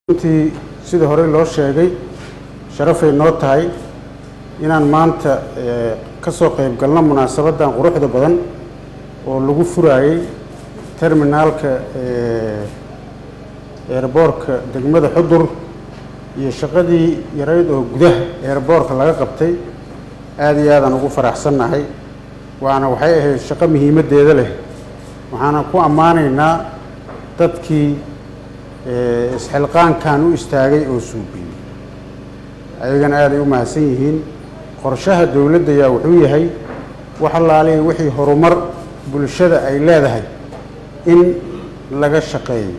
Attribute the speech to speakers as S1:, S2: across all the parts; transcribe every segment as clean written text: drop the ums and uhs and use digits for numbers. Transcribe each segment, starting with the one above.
S1: intii sida hore loo sheegay sharafay noo tahay inaan maanta ka soo qayb galno munaasabadan quruxda badan oo lagu furaayay terminalka airportka degmada Xudur iyo shaqadii yareed oo gudaha airportka laga qabtay aad iyo aad aan ugu faraxsanahay waana waxay ahayd shaqo muhiimadeeda leh waxaana ku ammaanaynaa dadkii isxilqaankan u istaagay oo suubiyay ayagana aad ay u mahadsan yihiin qorshaha dawladda ayaa wuxuu yahay wax allaaleey wixii horumar bulshada ay leedahay in laga shaqeeyo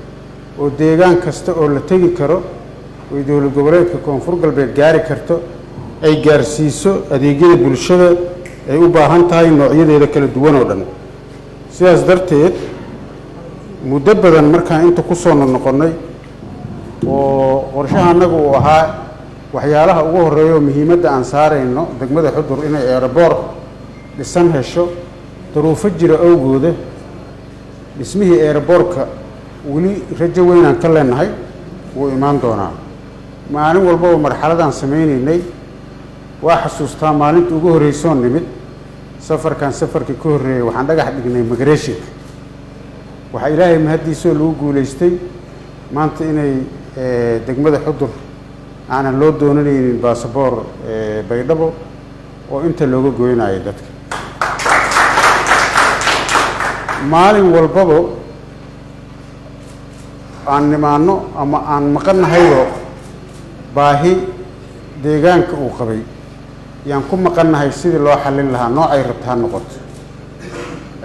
S1: oo deegaan kasta oo la tegi karo oo dawlad goboleedka koonfur galbeed gaari karto ay gaarsiiso adeegyada bulshada ay u baahan tahay noocyadeeda kala duwan oo dhan sidaas darteed muddo badan markaan inta ku soo noqonnay oo qorshaha anagu uu ahaa waxyaalaha ugu horeeya muhiimadda aan saarayno degmada Xudur inay airport dhisan hesho duruufo jira awgooda dhismihii airportka weli rajo weyn aan ka leenahay wuu imaan doonaa maalin walba oo marxaladan sameeynay waa xasuustaa maalintii ugu horeysay nimid safarkii ka horeeyay waxaan dhagax dhignay migration waxa ilaahay mahadiisoo lagu guuleystay maanta inay degmada Xudur aanan loo doonanaynin baasaboor baydhabo oo inta looga gooynayo dadka maalin walbaba aan nimaano ama aan maqannahayo baahi deegaanka uu qabay yaan ku maqannahay sidii loo xallin lahaa noocay rabtaa noqoto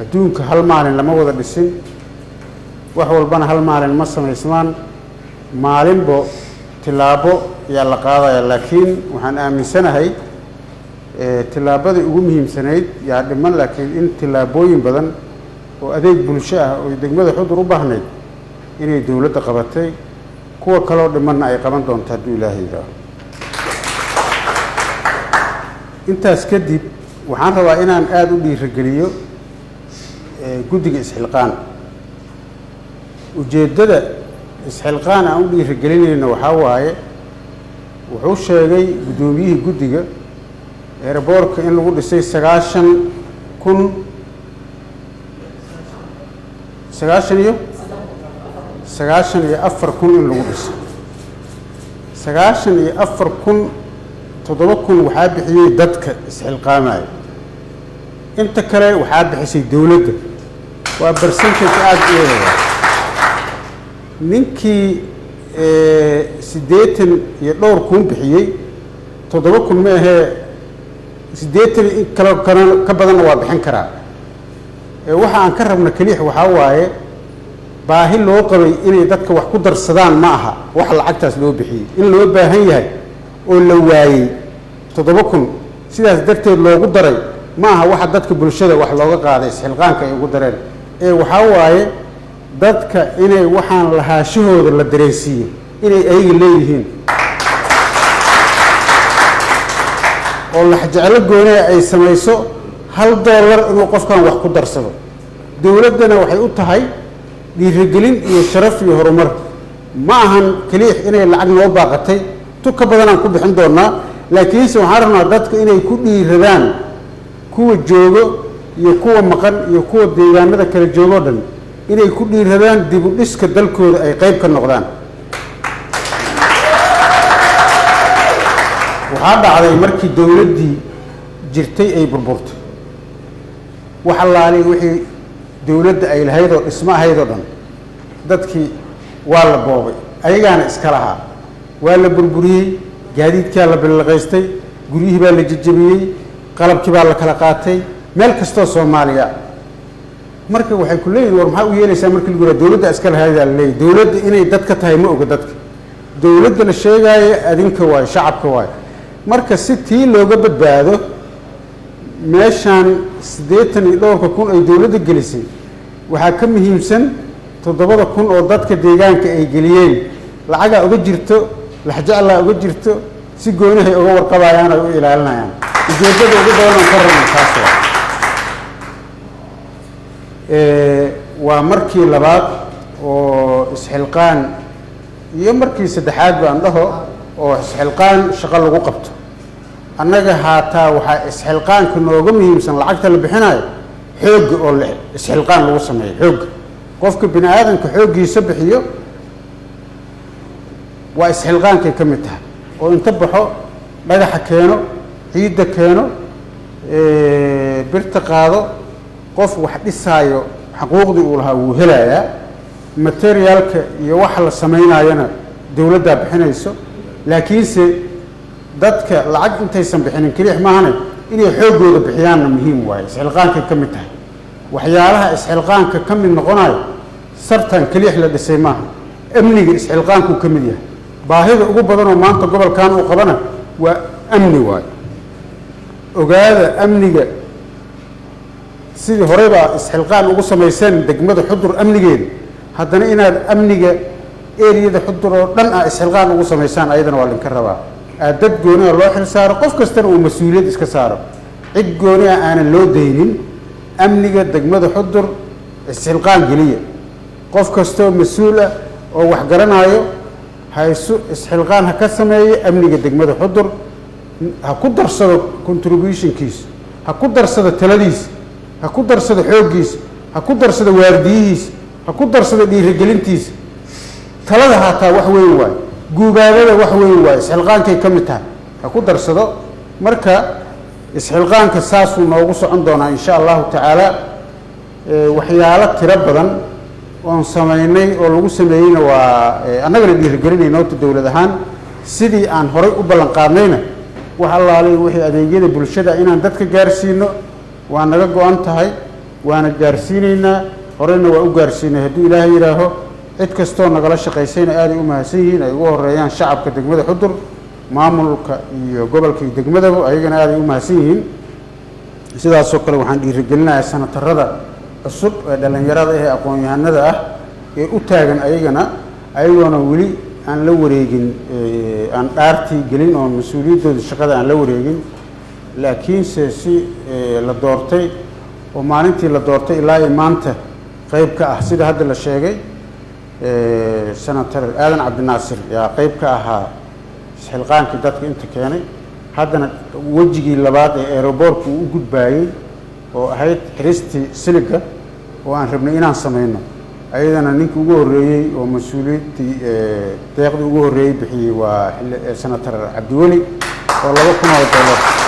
S1: adduunka hal maalin lama wada dhisin wax walbana hal maalin ma samaysmaan maalinbo tilaabo yaa la qaadaya laakiin waxaan aaminsanahay tilaabada ugu muhiimsanayd yaa dhiman laakiin in tilaabooyin badan oo adeeg bulsho ah oo degmada Xudur u baahnayd inay dawladda qabatay kuwa kale oo dhimanna ay qaban doonto hadduu Ilaahay yiraahdo intaas kadib waxaan rabaa inaan aad u dhiirigeliyo guddiga isxilqaan ujeedada isxilqaan aan u dhiirigelinayno waxaa waaye wuxuu sheegay guddoomiyihii guddiga airportka in lagu dhisay 94,000 in lagu dhisay 94,000 7,000 waxaa bixiyay dadka isxilqaamaya inta kale waxaa bixisay dawladda waa percentage aad u weyn ninkii 80 iyo dhowr kun bixiyay 7,000 ma ahe 80 kale ka badan waa bixin karaa waxa aan ka rabna kaliya waxa waaye baahi loo qabay inay dadka wax ku darsadaan ma aha wax lacagtaas loo bixiyay in loo baahan yahay oo la waayay 7,000 sidaas darteed loogu daray ma aha waxa dadka bulshada wax looga qaaday isxilqaanka ay ugu dareen waxa waaye dadka inay waxaan lahaashahooda la dareensiiyay inay ayaga leeyihiin oo la jecel goonay ay samayso $1 inuu qofkan wax ku darsado dawladdana waxay u tahay dhiirigelin iyo sharaf iyo horumar ma ahan kaliya inay lacag noo baaqatay ka badan aan ku bixin doonaa laakiin waxaan rabnaa dadka inay ku dhiiradaan kuwa joogo iyo kuwa maqan iyo kuwa deegaanada kala joogo dhan inay ku dhiiradaan dib u dhiska dalkooda ay qayb ka noqdaan waxaa dhacday markii dawladdii jirtay ay burburtay wax allaale wixii dawladda ay lahayd oo dhismo ahayd oo dhan dadkii waa la boobay ayagaana iska lahaa waa la burburiyey gaadiidkaa la bilaqaystay guryihii baa la jajabiyey qalabkii baa la kala qaatay meel kastoo Soomaaliya marka waxay ku leeyihiin war maxaa u yeelaysaa markii lagu yiraahdo dawladda iska lahayd la leeyahay dawladda inay dadka tahay ma oga dadka dawladda la sheegaayo adinka waay shacabka waay marka si tii looga badbaado meeshaan 82,000 ay dawladda gelisay waxaa ka muhiimsan 7,000 oo dadka deegaanka ay geliyeen lacaga uga jirto laxjacla uga jirto si goonahay uga warqabayaan oo ilaalinayaan ujeedada ugu badan ka rabnaa taas waa markii labaad oo isxilqaan iyo markii saddexaad baan dhaho oo isxilqaan shaqo lagu qabto annaga haataa waxaa isxilqaanka nooga muhiimsan lacagta la bixinayo xoogga oo isxilqaan lagu sameeyo xoogga qofka bini aadamka xooggiisa bixiyo waa isxilqaankay ka mid tahay oo inta baxo dhagaxa keeno ciidda keeno birta qaado qof wax dhisaayo xaquuqdii uu lahaa wuu helayaa materiaalka iyo waxa la sameynayana dowladdaa bixinayso laakiinse dadka lacag intaysan bixinin keliix maahane inay xooggooda bixiyaanna muhiim waaye isxilqaankay ka mid tahay waxyaalaha isxilqaanka ka mid noqonayo sartan keliix la dhisay maaha amniga isxilqaankuu ka mid yahay baahida ugu badanoo maanta gobolkan uu qabana waa amni waaye ogaada amniga sidii horey baa isxilqaan ugu samayseen degmada xudur amnigeeda haddana inaad amniga eriyada xudur oo dhan ah isxilqaan ugu samaysaan ayadana waa linka rabaa dad gooni ah loo xil saaro qof kastana uu mas-uuliyad iska saaro cid gooni ah aanan loo daynin amniga degmada xudur isxilqaan geliya qof kastoo mas-uul ah oo wax garanaayo haysu isxilqaan ha ka sameeyo amniga degmada xudur ha ku darsado contributionkiisa ha ku darsado taladiisa ha ku darsado xooggiisa ha ku darsado waardiyihiisa ha ku darsado dhiirigelintiisa talada haataa wax weyn waaye guubaadada wax weyn waaye isxilqaankay ka mid tahay ha ku darsado marka isxilqaanka saasuu noogu socon doonaa insha allahu tacaala waxyaalo tiro badan oon samaynay oo lagu sameeyeyna waa annagana dhiirigelinayna horta dowlad ahaan sidii aan horay u ballan qaadnayna wax allaaliy wixii adeegyada bulshada inaan dadka gaarsiino waa naga go-an tahay waana gaarsiinaynaa horeyna waa u gaarsiinay hadduu ilaahay yidhaaho cid kastoo nagala shaqaysayna aaday u mahadsan yihiin ay ugu horeeyaan shacabka degmada xudur maamulka iyo gobolka iyo degmadaba ayagana aaday u mahadsan yihiin sidaasoo kale waxaan dhiirigelinayaa sanatarada cusub ee dhallinyarada ee aqoon-yahanada ah ee u taagan ayagana ayagoona weli aan la wareegin aan dhaartii gelin oo mas-uuliyaddooda shaqada aan la wareegin laakiinse si la doortay oo maalintii la doortay ilaa iyo maanta qayb ka ah sida hadda la sheegay senator aadan cabdinaasir yaa qayb ka ahaa isxilqaankii dadka inta keenay haddana wejigii labaad ee aeroboortka uu u gudbaayey oo ahayd xiristii siliga oo aan rabnay inaan samayno ayadana ninkii ugu horreeyey oo mas-uuliyaddii deeqdii ugu horreeyey bixiyey waa senator cabdiweli oo $2,000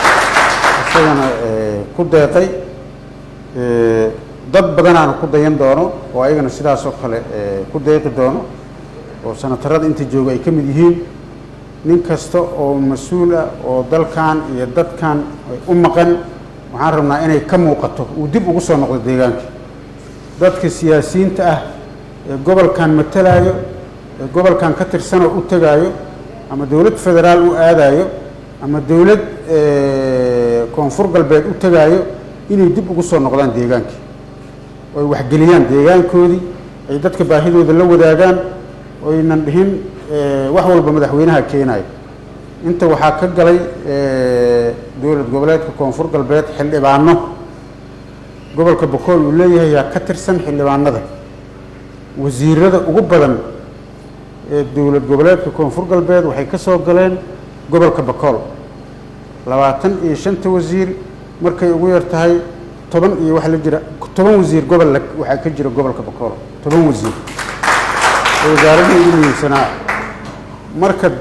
S1: isagana ku deeqay dad badanaana ku dayan doono oo ayagana sidaasoo kale ku deeqi doono oo senatarada inta jooga ay ka mid yihiin nin kasta oo mas-uul ah oo dalkan iyo dadkan u maqan waxaan rabnaa inay ka muuqato uu dib ugu soo noqdo deegaanka dadka siyaasiyiinta ah ee gobolkan matalaayo ee gobolkan ka tirsanoo u tegaayo ama dowlad federaal u aadayo ama dowlad koonfur galbeed u tegaayo inay dib ugu soo noqdaan deegaankii oy waxgeliyaan deegaankoodii ay dadka baahidooda la wadaagaan oynan dhihin wax walba madaxweynaha keenayo inta waxaa ka galay dowlad goboleedka koonfur galbeed xildhibaano gobolka bokool uu leeyahay yaa ka tirsan xildhibaanada wasiirada ugu badan ee dowlad goboleedka koonfur galbeed waxay ka soo galeen gobolka bokool 25 wasiir markay ugu yar tahay 10 iyo wax la jira 10 wasiir gobol waxaa ka jira gobolka bokool 10 wasiir wasaaradda ugu muhiimsanaa marka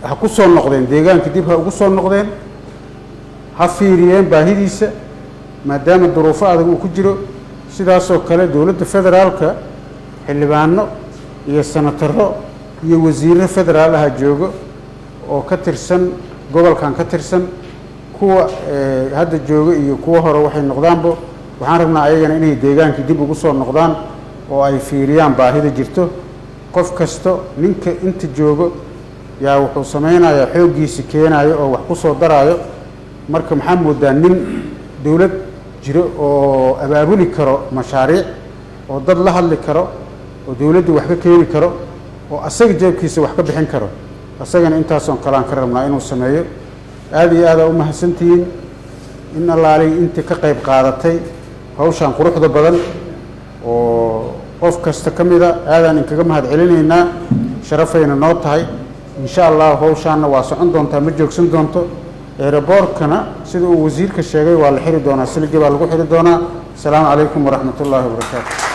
S1: ha ku soo noqdeen deegaanka dib ha ugu soo noqdeen ha fiiriyeen baahidiisa maadaama duruufo adag uu ku jiro sidaasoo kale dowladda federaalka xildhibaano iyo senataro iyo wasiirro federaal aha joogo oo ka tirsan gobolkan ka tirsan kuwa hadda jooga iyo kuwa hore waxay noqdaanba waxaan rabnaa ayagana inay deegaankii dib ugu soo noqdaan oo ay fiiriyaan baahida jirto qof kasto ninka inta joogo yaa wuxuu samaynayaa xooggiisa keenayo oo wax ku soo daraayo marka maxaa moodaa nin dowlad jiro oo abaabuli karo mashaariic oo dad la hadli karo oo dowladda wax ka keeni karo oo asaga jeebkiisa wax ka bixin karo asagana intaasoon kalaan ka rabnaa inuu sameeyo aad iyo aadaa u mahadsantihiin in allaalay intii ka qayb qaadatay hawshan quruxda badan oo qof kasta ka mida aadaan inkaga mahad celinaynaa sharafayna noo tahay insha allah hawshaana waa socon doontaa ma joogsan doonto airportkana sida uu wasiirka sheegay waa la xiri doonaa siligi baa lagu xiri doonaa asalaamu calaykum waraxmatullaahi wabarakaatu